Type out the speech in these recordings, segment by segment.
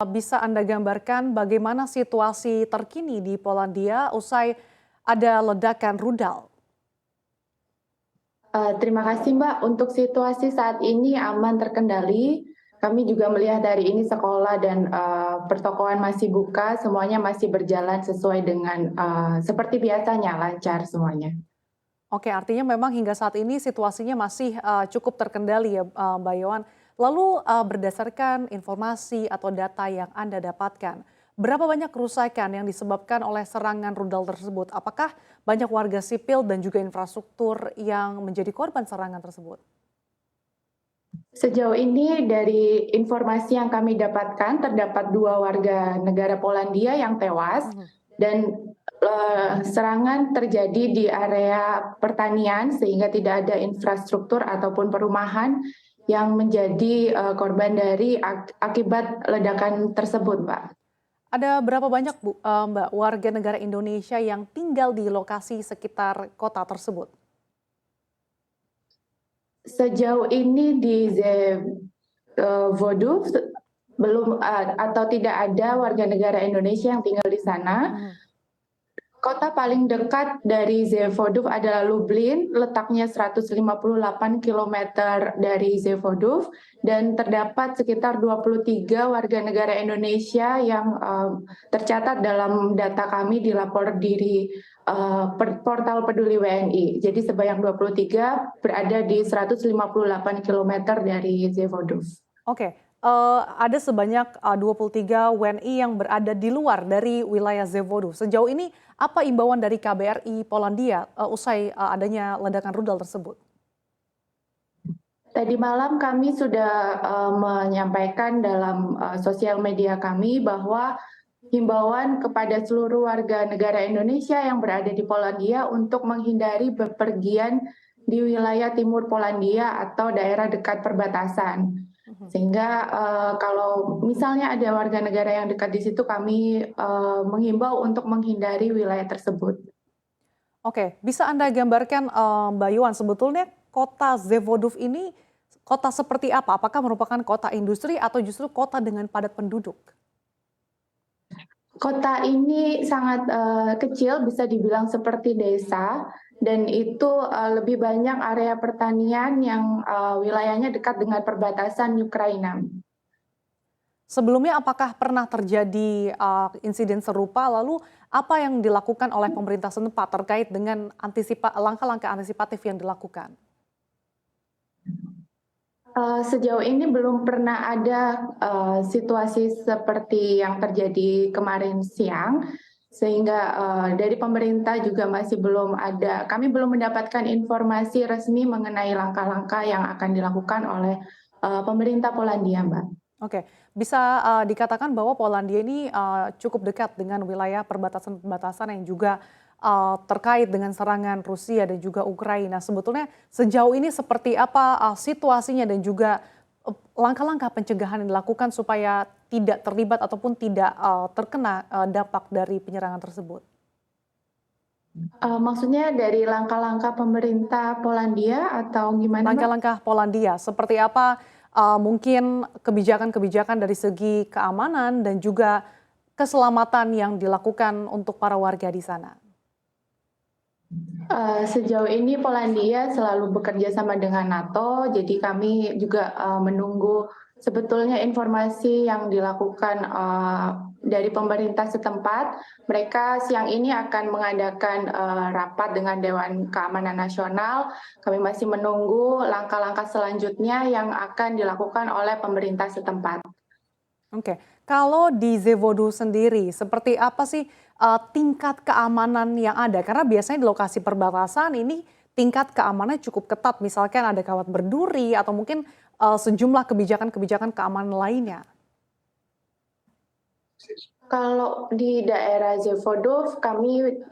Bisa Anda gambarkan bagaimana situasi terkini di Polandia usai ada ledakan rudal? Terima kasih Mbak, untuk situasi saat ini aman terkendali. Kami juga melihat hari ini sekolah dan pertokoan masih buka, semuanya masih berjalan sesuai dengan seperti biasanya, lancar semuanya. Oke, artinya memang hingga saat ini situasinya masih cukup terkendali ya, Mbak Yohan. Lalu berdasarkan informasi atau data yang Anda dapatkan, berapa banyak kerusakan yang disebabkan oleh serangan rudal tersebut? Apakah banyak warga sipil dan juga infrastruktur yang menjadi korban serangan tersebut? Sejauh ini dari informasi yang kami dapatkan, terdapat 2 warga negara Polandia yang tewas Mhm. dan serangan terjadi di area pertanian sehingga tidak ada infrastruktur ataupun perumahan yang menjadi korban dari akibat ledakan tersebut, Mbak. Ada berapa banyak Mbak warga negara Indonesia yang tinggal di lokasi sekitar kota tersebut? Sejauh ini di Vodov belum atau tidak ada warga negara Indonesia yang tinggal di sana. Mhm. Kota paling dekat dari Zevodov adalah Lublin, letaknya 158 kilometer dari Zevodov, dan terdapat sekitar 23 warga negara Indonesia yang tercatat dalam data kami di lapor diri portal Peduli WNI. Jadi sebanyak 23 berada di 158 kilometer dari Zevodov. Oke, ada sebanyak 23 WNI yang berada di luar dari wilayah Zevodo. Sejauh ini apa imbauan dari KBRI Polandia usai adanya ledakan rudal tersebut? Tadi malam kami sudah menyampaikan dalam sosial media kami bahwa himbauan kepada seluruh warga negara Indonesia yang berada di Polandia untuk menghindari bepergian di wilayah timur Polandia atau daerah dekat perbatasan. Mhm. Sehingga kalau misalnya ada warga negara yang dekat di situ, kami menghimbau untuk menghindari wilayah tersebut. Oke, bisa Anda gambarkan Mbak Yuan sebetulnya kota Zevodov ini kota seperti apa? Apakah merupakan kota industri atau justru kota dengan padat penduduk? Kota ini sangat kecil, bisa dibilang seperti desa, dan itu lebih banyak area pertanian yang wilayahnya dekat dengan perbatasan Ukraina. Sebelumnya apakah pernah terjadi insiden serupa? Lalu apa yang dilakukan oleh pemerintah setempat terkait dengan langkah-langkah antisipatif yang dilakukan? Sejauh ini belum pernah ada situasi seperti yang terjadi kemarin siang, sehingga dari pemerintah juga masih belum ada, kami belum mendapatkan informasi resmi mengenai langkah-langkah yang akan dilakukan oleh pemerintah Polandia, Mbak. Oke, bisa dikatakan bahwa Polandia ini cukup dekat dengan wilayah perbatasan-perbatasan yang juga terkait dengan serangan Rusia dan juga Ukraina. Sebetulnya sejauh ini seperti apa situasinya dan juga langkah-langkah pencegahan yang dilakukan supaya tidak terlibat ataupun tidak terkena dampak dari penyerangan tersebut? Maksudnya dari langkah-langkah pemerintah Polandia atau gimana, Mbak? Langkah-langkah Polandia seperti apa mungkin kebijakan-kebijakan dari segi keamanan dan juga keselamatan yang dilakukan untuk para warga di sana? Sejauh ini Polandia selalu bekerja sama dengan NATO, jadi kami juga menunggu sebetulnya informasi yang dilakukan dari pemerintah setempat. Mereka siang ini akan mengadakan rapat dengan Dewan Keamanan Nasional. Kami masih menunggu langkah-langkah selanjutnya yang akan dilakukan oleh pemerintah setempat. Oke, kalau di Zevodo sendiri seperti apa sih tingkat keamanan yang ada? Karena biasanya di lokasi perbatasan ini tingkat keamanannya cukup ketat, misalkan ada kawat berduri atau mungkin sejumlah kebijakan-kebijakan keamanan lainnya. Kalau di daerah Zevodov, kami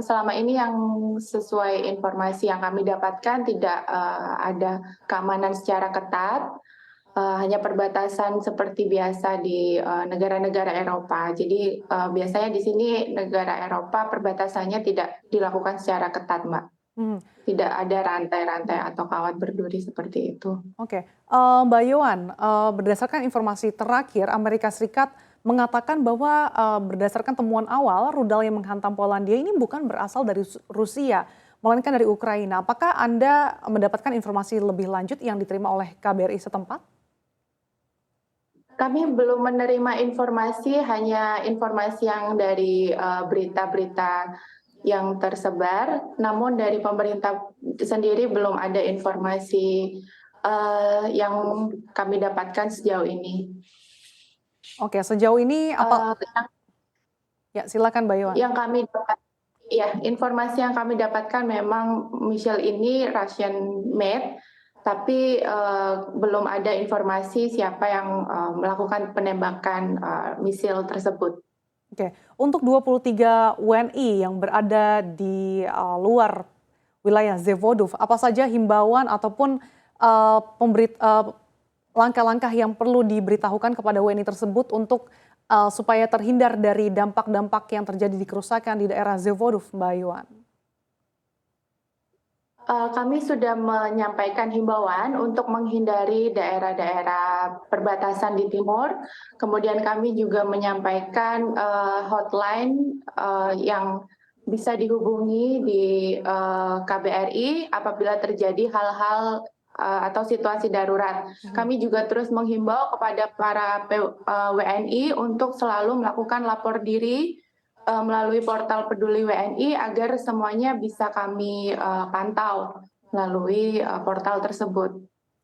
selama ini yang sesuai informasi yang kami dapatkan tidak ada keamanan secara ketat, hanya perbatasan seperti biasa di negara-negara Eropa. Jadi biasanya di sini negara Eropa perbatasannya tidak dilakukan secara ketat, Mbak. Mhm. Tidak ada rantai-rantai atau kawat berduri seperti itu. Oke, Mbak Yohan, berdasarkan informasi terakhir Amerika Serikat mengatakan bahwa, berdasarkan temuan awal rudal yang menghantam Polandia ini bukan berasal dari Rusia, melainkan dari Ukraina. Apakah Anda mendapatkan informasi lebih lanjut yang diterima oleh KBRI setempat? Kami belum menerima informasi, hanya informasi yang dari berita-berita yang tersebar, namun dari pemerintah sendiri belum ada informasi yang kami dapatkan sejauh ini. Oke, sejauh ini apa Yang ya silakan Mbak Yohan. yang kami dapat, ya, informasi yang kami dapatkan memang missile ini Russian made, tapi belum ada informasi siapa yang melakukan penembakan misil tersebut. Oke, untuk 23 WNI yang berada di luar wilayah Zevodov, apa saja himbauan ataupun langkah-langkah yang perlu diberitahukan kepada WNI tersebut untuk supaya terhindar dari dampak-dampak yang terjadi di kerusakan di daerah Zevodov, Mbak Yuan? Kami sudah menyampaikan himbauan untuk menghindari daerah-daerah perbatasan di timur. Kemudian kami juga menyampaikan hotline yang bisa dihubungi di KBRI apabila terjadi hal-hal atau situasi darurat. Kami juga terus menghimbau kepada para WNI untuk selalu melakukan lapor diri melalui portal Peduli WNI agar semuanya bisa kami pantau melalui portal tersebut.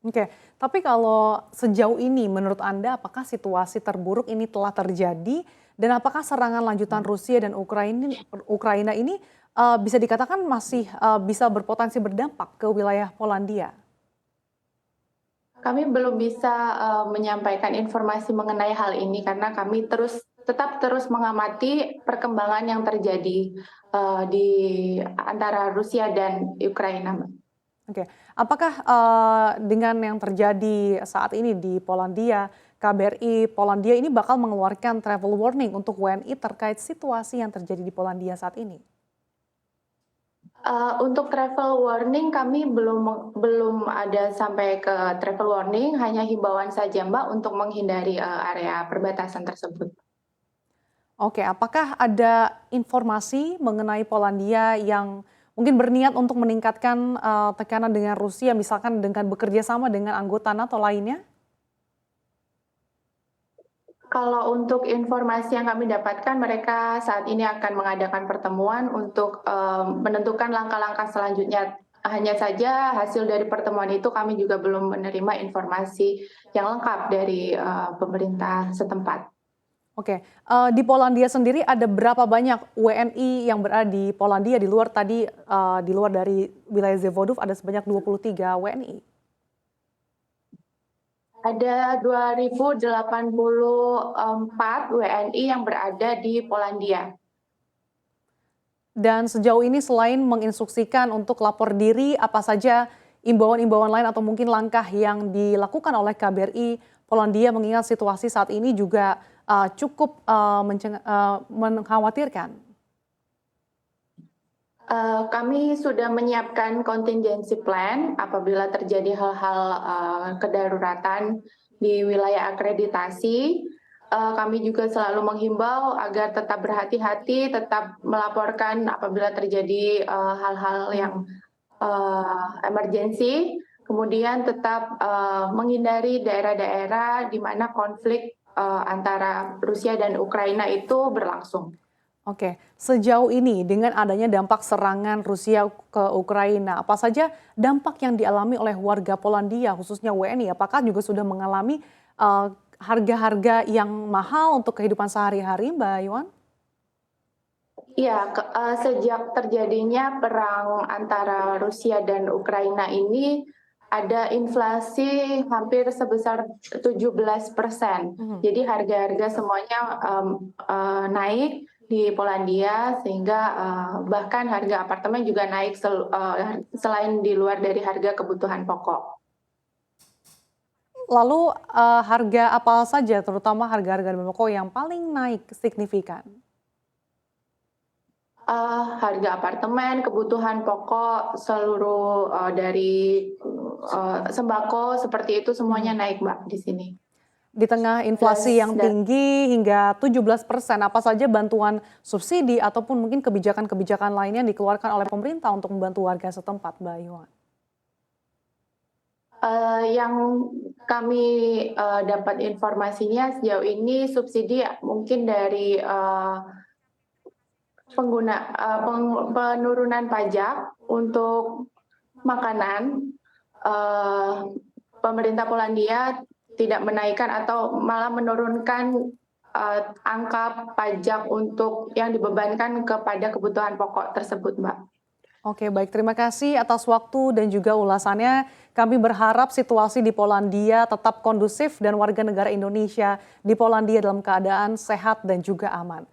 Oke, tapi kalau sejauh ini menurut Anda apakah situasi terburuk ini telah terjadi dan apakah serangan lanjutan Rusia dan Ukraina ini bisa dikatakan masih bisa berpotensi berdampak ke wilayah Polandia? Kami belum bisa menyampaikan informasi mengenai hal ini karena kami tetap terus mengamati perkembangan yang terjadi di antara Rusia dan Ukraina. Oke, apakah dengan yang terjadi saat ini di Polandia, KBRI Polandia ini bakal mengeluarkan travel warning untuk WNI terkait situasi yang terjadi di Polandia saat ini? Untuk travel warning kami belum ada sampai ke travel warning, hanya himbauan saja Mbak untuk menghindari area perbatasan tersebut. Oke, apakah ada informasi mengenai Polandia yang mungkin berniat untuk meningkatkan tekanan dengan Rusia, misalkan dengan bekerja sama dengan anggota NATO lainnya? Kalau untuk informasi yang kami dapatkan, mereka saat ini akan mengadakan pertemuan untuk menentukan langkah-langkah selanjutnya. Hanya saja hasil dari pertemuan itu kami juga belum menerima informasi yang lengkap dari pemerintah setempat. Oke, di Polandia sendiri ada berapa banyak WNI yang berada di Polandia di luar tadi, di luar dari wilayah Zevodov ada sebanyak 23 WNI? Ada 2.084 WNI yang berada di Polandia. Dan sejauh ini selain menginstruksikan untuk lapor diri, apa saja imbauan-imbauan lain atau mungkin langkah yang dilakukan oleh KBRI Polandia mengingat situasi saat ini juga cukup mengkhawatirkan? Kami sudah menyiapkan contingency plan apabila terjadi hal-hal kedaruratan di wilayah akreditasi. Kami juga selalu menghimbau agar tetap berhati-hati, tetap melaporkan apabila terjadi hal-hal yang emergensi, kemudian tetap menghindari daerah-daerah di mana konflik antara Rusia dan Ukraina itu berlangsung. Oke, sejauh ini dengan adanya dampak serangan Rusia ke Ukraina, apa saja dampak yang dialami oleh warga Polandia, khususnya WNI? Apakah juga sudah mengalami harga-harga yang mahal untuk kehidupan sehari-hari, Mbak Yuan? Iya, sejak terjadinya perang antara Rusia dan Ukraina ini ada inflasi hampir sebesar 17%. Jadi harga-harga semuanya naik di Polandia sehingga bahkan harga apartemen juga naik selain di luar dari harga kebutuhan pokok. Lalu harga apa saja, terutama harga-harga bahan pokok yang paling naik signifikan? Harga apartemen, kebutuhan pokok, seluruh dari sembako seperti itu semuanya naik, Mbak, di sini. Di tengah inflasi Das yang da tinggi hingga 17%, apa saja bantuan subsidi ataupun mungkin kebijakan-kebijakan lainnya yang dikeluarkan oleh pemerintah untuk membantu warga setempat, Mbak Yuan? Yang kami, dapat informasinya sejauh ini subsidi mungkin dari, penurunan pajak untuk makanan, eee, pemerintah Polandia tidak menaikkan atau malah menurunkan, angka pajak untuk yang dibebankan kepada kebutuhan pokok tersebut, Mbak. Oke, baik. Terima kasih atas waktu dan juga ulasannya. Kami berharap situasi di Polandia tetap kondusif dan warga negara Indonesia di Polandia dalam keadaan sehat dan juga aman.